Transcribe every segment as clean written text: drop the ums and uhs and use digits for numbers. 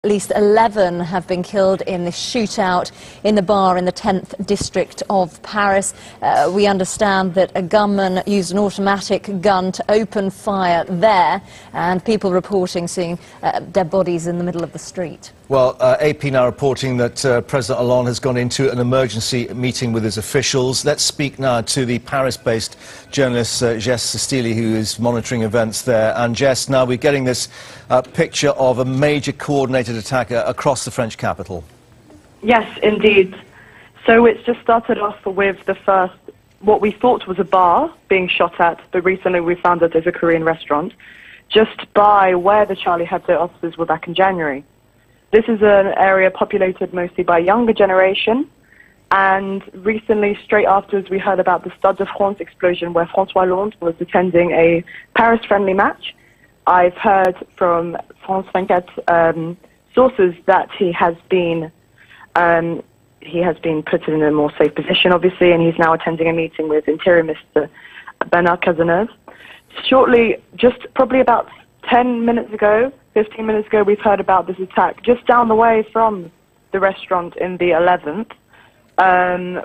At least 11 have been killed in this shootout in the bar in the 10th district of Paris. We understand that a gunman used an automatic gun to open fire there, and people reporting seeing dead bodies in the middle of the street. Well, AP now reporting that President Hollande has gone into an emergency meeting with his officials. Let's speak now to the Paris-based journalist Jess Sestili, who is monitoring events there. And Jess, now we're getting this picture of a major coordinated attack across the French capital. Yes, indeed. So it's just started off with the first, what we thought was a bar being shot at, but recently we found that there's a Korean restaurant just by where the Charlie Hebdo officers were back in January. This is an area populated mostly by younger generation, and recently, straight afterwards, we heard about the Stade de France explosion where François Hollande was attending a Paris-friendly match. I've heard from France 24 sources that he has been put in a more safe position, obviously, and he's now attending a meeting with Interior Minister Bernard Cazeneuve. Shortly, just probably about 10 minutes ago, 15 minutes ago, we've heard about this attack just down the way from the restaurant in the 11th,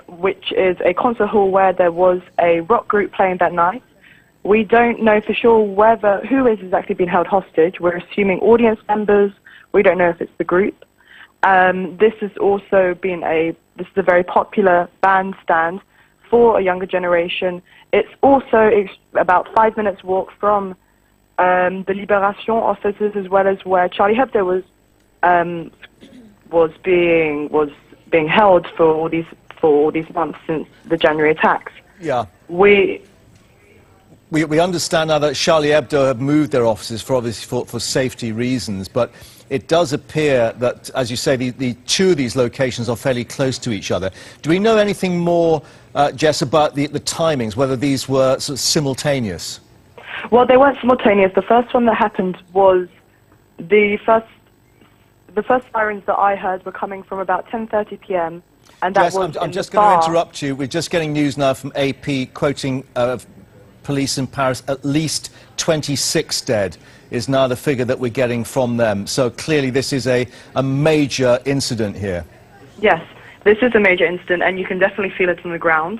which is a concert hall where there was a rock group playing that night. We don't know for sure who is exactly being held hostage. We're assuming audience members. We don't know if it's the group. This has also been this is a very popular bandstand for a younger generation. It's also about 5 minutes walk from the Libération offices, as well as where Charlie Hebdo was being held for all these months since the January attacks. Yeah. We understand now that Charlie Hebdo have moved their offices for safety reasons, but it does appear that, as you say, the two of these locations are fairly close to each other. Do we know anything more, Jess, about the timings, whether these were sort of simultaneous? Well, they weren't simultaneous. The first one that happened was the first sirens that I heard were coming from about 10:30 p.m. and that was I'm just going to interrupt you. We're just getting news now from AP quoting police in Paris. At least 26 dead is now the figure that we're getting from them. So clearly this is a major incident here. Yes, this is a major incident, and you can definitely feel it on the ground.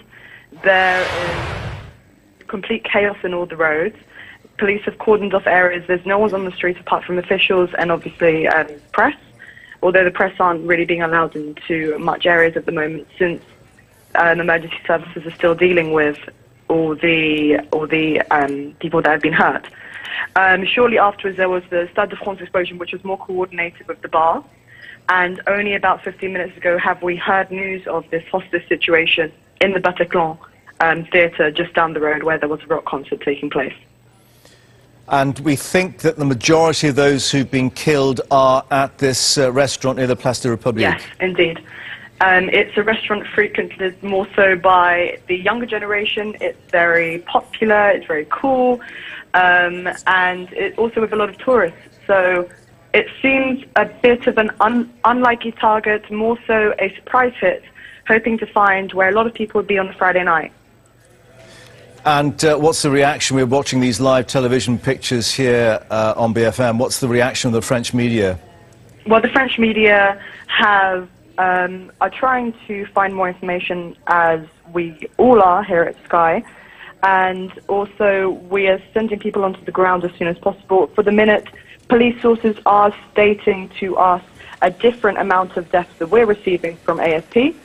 There is complete chaos in all the roads. Police have cordoned off areas. There's no one on the street apart from officials and obviously press, although the press aren't really being allowed into much areas at the moment, since emergency services are still dealing with all the people that have been hurt. Shortly afterwards, there was the Stade de France explosion, which was more coordinated with the bar, and only about 15 minutes ago have we heard news of this hostage situation in the Bataclan theatre just down the road, where there was a rock concert taking place. And we think that the majority of those who've been killed are at this restaurant near the Place de la République. Yes, indeed. It's a restaurant frequented more so by the younger generation. It's very popular, it's very cool, and it also with a lot of tourists. So it seems a bit of an unlikely target, more so a surprise hit, hoping to find where a lot of people would be on a Friday night. And what's the reaction? We're watching these live television pictures here on BFM. What's the reaction of the French media? Well, the French media are trying to find more information, as we all are here at Sky. And also, we are sending people onto the ground as soon as possible. For the minute, police sources are stating to us a different amount of deaths that we're receiving from AFP.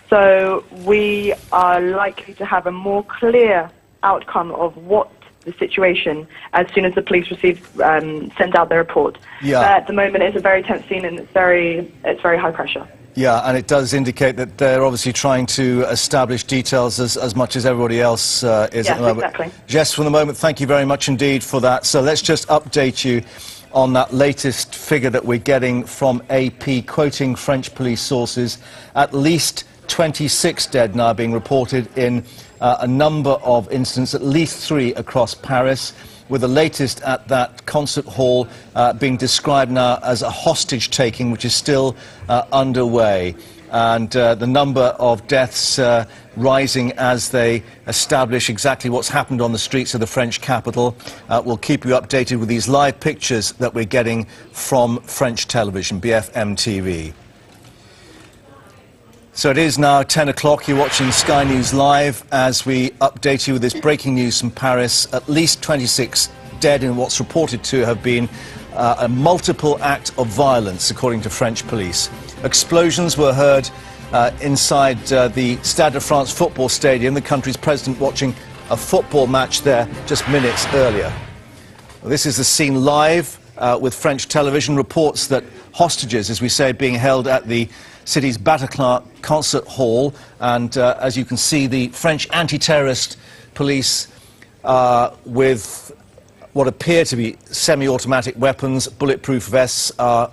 So we are likely to have a more clear outcome of what the situation as soon as the police send out their report. Yeah. But at the moment, it's a very tense scene, and it's very high pressure. Yeah, and it does indicate that they're obviously trying to establish details as much as everybody else is at the moment. Exactly. Jess, for the moment, thank you very much indeed for that. So let's just update you on that latest figure that we're getting from AP, quoting French police sources. At least 26 dead now being reported in a number of incidents, at least 3 across Paris, with the latest at that concert hall being described now as a hostage-taking, which is still underway. and the number of deaths rising as they establish exactly what's happened on the streets of the French capital. We'll keep you updated with these live pictures that we're getting from French television, BFM TV. So it is now 10 o'clock. You're watching Sky News Live as we update you with this breaking news from Paris. At least 26 dead in what's reported to have been a multiple act of violence, according to French police. Explosions were heard inside the Stade de France football stadium, the country's president watching a football match there just minutes earlier. Well, this is the scene live with French television. Reports that hostages, as we say, being held at the city's Bataclan concert hall, and as you can see, the French anti-terrorist police with what appear to be semi-automatic weapons, bulletproof vests, are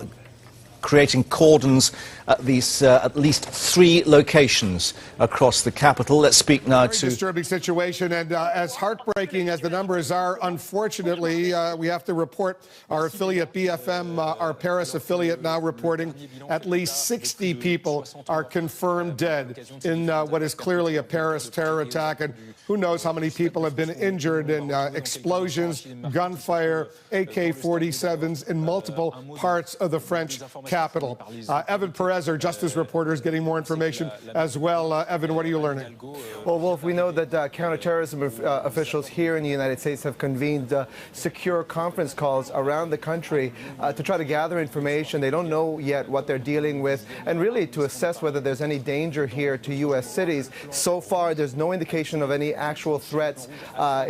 creating cordons at least 3 locations across the capital. Let's speak now to... Very disturbing situation, and as heartbreaking as the numbers are, unfortunately, we have to report our affiliate BFM, our Paris affiliate, now reporting at least 60 people are confirmed dead in what is clearly a Paris terror attack, and who knows how many people have been injured in explosions, gunfire, AK-47s in multiple parts of the French capital. Evan Perez, our justice reporter, is getting more information as well. Evan, what are you learning? Well, Wolf, we know that counterterrorism officials here in the United States have convened secure conference calls around the country to try to gather information. They don't know yet what they're dealing with, and really to assess whether there's any danger here to U.S. cities. So far, there's no indication of any actual threats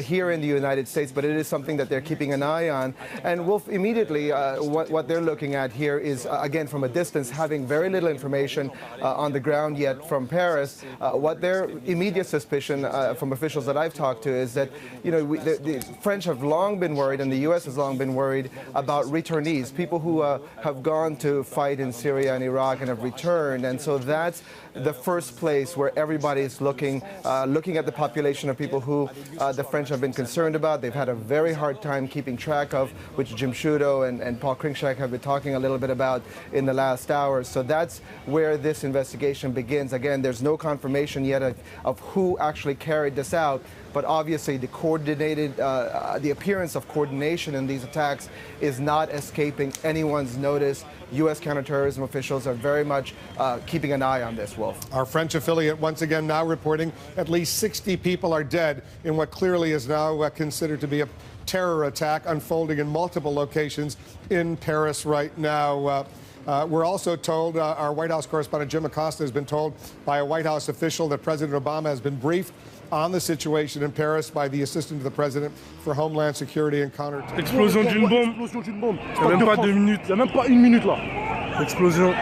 here in the United States, but it is something that they're keeping an eye on. And Wolf, immediately, what they're looking at here is, again, from a distance, having very little information on the ground yet from Paris. What their immediate suspicion from officials that I've talked to is that, you know, the French have long been worried, and the U.S. has long been worried about returnees, people who have gone to fight in Syria and Iraq and have returned. And so that's the first place where everybody is looking at the population of people who the French have been concerned about. They've had a very hard time keeping track of, which Jim Sciutto and Paul Kringshak have been talking a little bit about in the last hours. So that's where this investigation begins. Again, there's no confirmation yet of who actually carried this out, but obviously the appearance of coordination in these attacks is not escaping anyone's notice. U.S. counterterrorism officials are very much keeping an eye on this, Wolf. Our French affiliate once again now reporting at least 60 people are dead in what clearly is now considered to be a terror attack unfolding in multiple locations in Paris right now. We're also told, our White House correspondent Jim Acosta has been told by a White House official that President Obama has been briefed on the situation in Paris by the assistant to the president for Homeland Security and counter. Explosion d'une bombe. Il n'y a même pas 2 minutes. Il n'y a même pas 1 minute là. Explosion.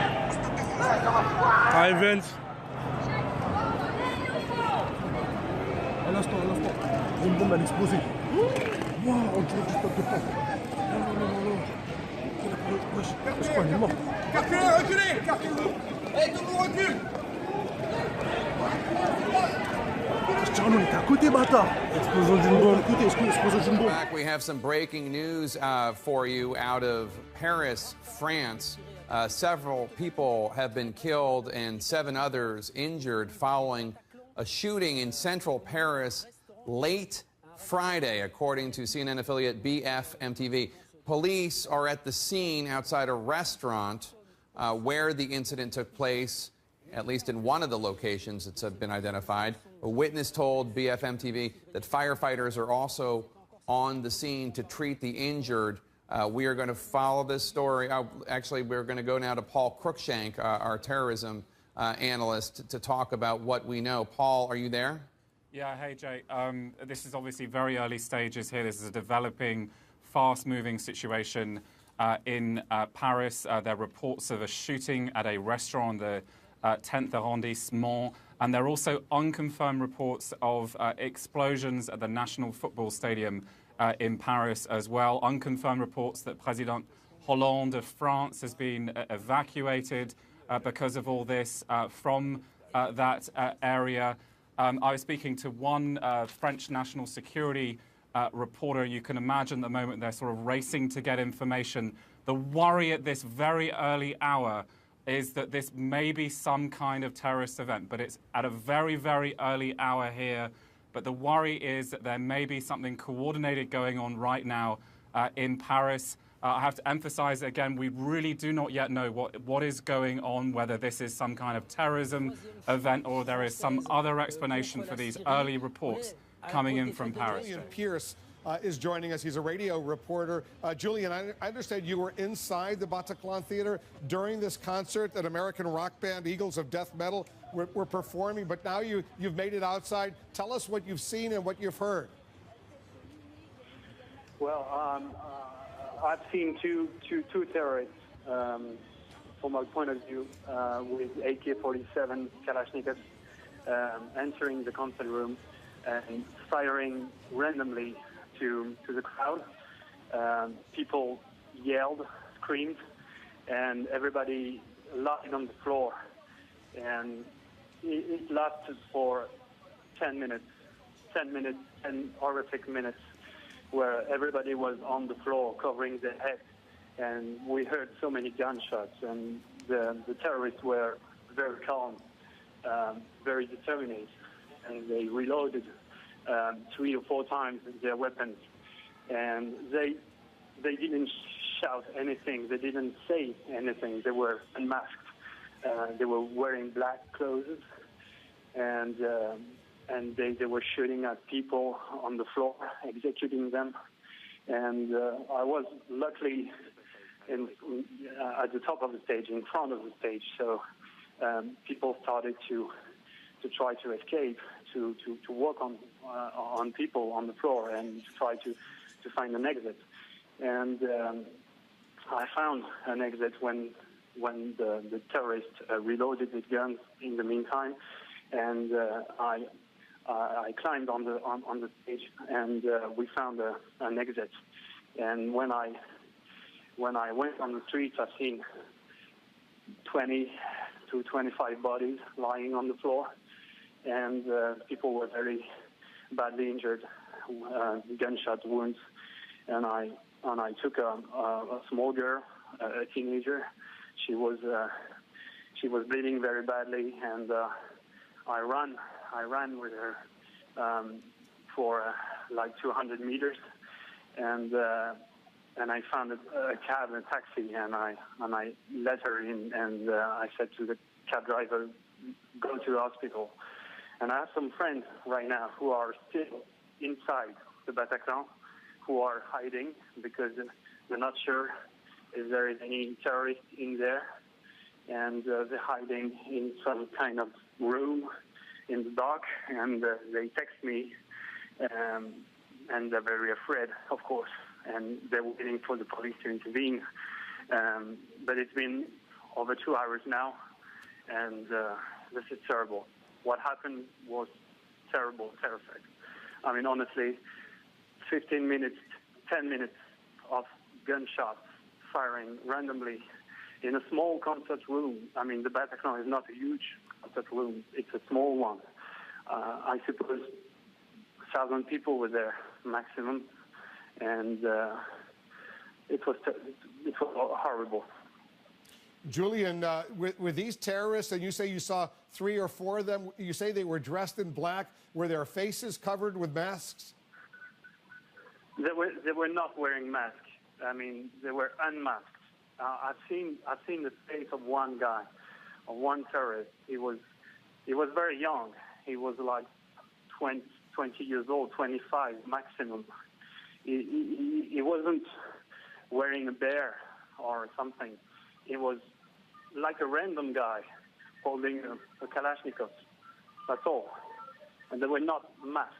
Eyewitness. À l'instant. Une bombe, elle a explosé. Wow, on dirait du stock de pompe. Non. C'est quoi, il est mort. Reculez. Allez, tout le monde recule. Back, we have some breaking news for you out of Paris, France. Several people have been killed and 7 others injured following a shooting in central Paris late Friday, according to CNN affiliate BFM TV. Police are at the scene outside a restaurant where the incident took place, at least in one of the locations that's been identified. A witness told BFM TV that firefighters are also on the scene to treat the injured. We are going to follow this story. Actually, we're going to go now to Paul Cruikshank, our terrorism analyst, to talk about what we know. Paul, are you there? Yeah, hey, Jay. This is obviously very early stages here. This is a developing, fast-moving situation in Paris. There are reports of a shooting at a restaurant, the 10th arrondissement, and there are also unconfirmed reports of explosions at the National Football Stadium in Paris as well. Unconfirmed reports that President Hollande of France has been evacuated because of all this from that area. I was speaking to one French national security reporter. You can imagine the moment they're sort of racing to get information. The worry at this very early hour is that this may be some kind of terrorist event, but it's at a very, very early hour here. But the worry is that there may be something coordinated going on right now in Paris. I have to emphasize again, we really do not yet know what is going on, whether this is some kind of terrorism event or there is some other explanation for these early reports coming in from Paris. Julian Pierce is joining us. He's a radio reporter. Julian, I understand you were inside the Bataclan Theater during this concert that American rock band Eagles of Death Metal were performing, but now you've made it outside. Tell us what you've seen and what you've heard. Well, I've seen two terrorists, from my point of view, with AK-47 Kalashnikovs entering the concert room and firing randomly to the crowd. People yelled, screamed, and everybody lying on the floor. And it lasted for 10 minutes, 10 horrific minutes, where everybody was on the floor covering their head. And we heard so many gunshots, and the terrorists were very calm, very determined, and they reloaded 3 or 4 times their weapons. And they didn't shout anything, they didn't say anything, they were unmasked. They were wearing black clothes, and they were shooting at people on the floor, executing them. And I was luckily at the top of the stage, in front of the stage, so people started to try to escape, to walk on people on the floor and to try to find an exit. And I found an exit when the terrorists reloaded the guns in the meantime, and I climbed on the stage, and we found an exit. And when I went on the streets, I've seen 20 to 25 bodies lying on the floor, and people were very badly injured, gunshot wounds. And I took a small girl, a teenager. She was bleeding very badly, and I ran with her for like 200 meters, and I found a cab, a taxi, and I let her in, and I said to the cab driver, go to the hospital. And I have some friends right now who are still inside the Bataclan, who are hiding because they're not sure if there is any terrorist in there, and they're hiding in some kind of room in the dark, and they text me, and they're very afraid, of course, and they're waiting for the police to intervene. But it's been over 2 hours now, and this is terrible. What happened was terrible, terrific. I mean, honestly, 15 minutes, 10 minutes of gunshots firing randomly in a small concert room. I mean, the Bataclan is not a huge concert room. It's a small one. I suppose 1,000 people were there maximum, and it was horrible. Julian, with these terrorists, and you say you saw 3 or 4 of them, you say they were dressed in black. Were their faces covered with masks? They were not wearing masks. I mean, they were unmasked. I've seen the face of one guy, of one terrorist. He was very young. He was like 20 years old, 25 maximum. He wasn't wearing a bear or something. He was like a random guy holding a Kalashnikov. That's all. And they were not masked.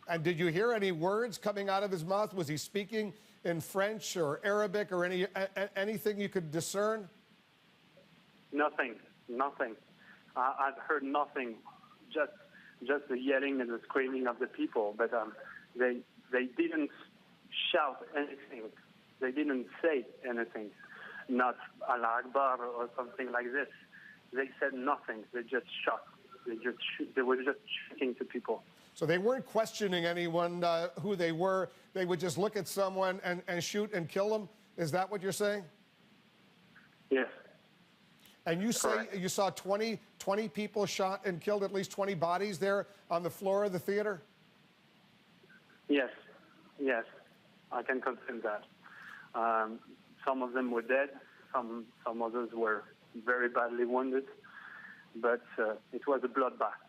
And did you hear any words coming out of his mouth? Was he speaking in French or Arabic or anything you could discern? Nothing. I've heard nothing. Just the yelling and the screaming of the people. But they didn't shout anything. They didn't say anything. Not Allah Akbar or something like this. They said nothing. They just shot. They were just shooting to people. So they weren't questioning anyone who they were. They would just look at someone and shoot and kill them. Is that what you're saying? Yes. And you say Correct. you saw 20 people shot and killed, at least 20 bodies there on the floor of the theater? Yes, yes, I can confirm that. Some of them were dead, some others were very badly wounded, but it was a bloodbath.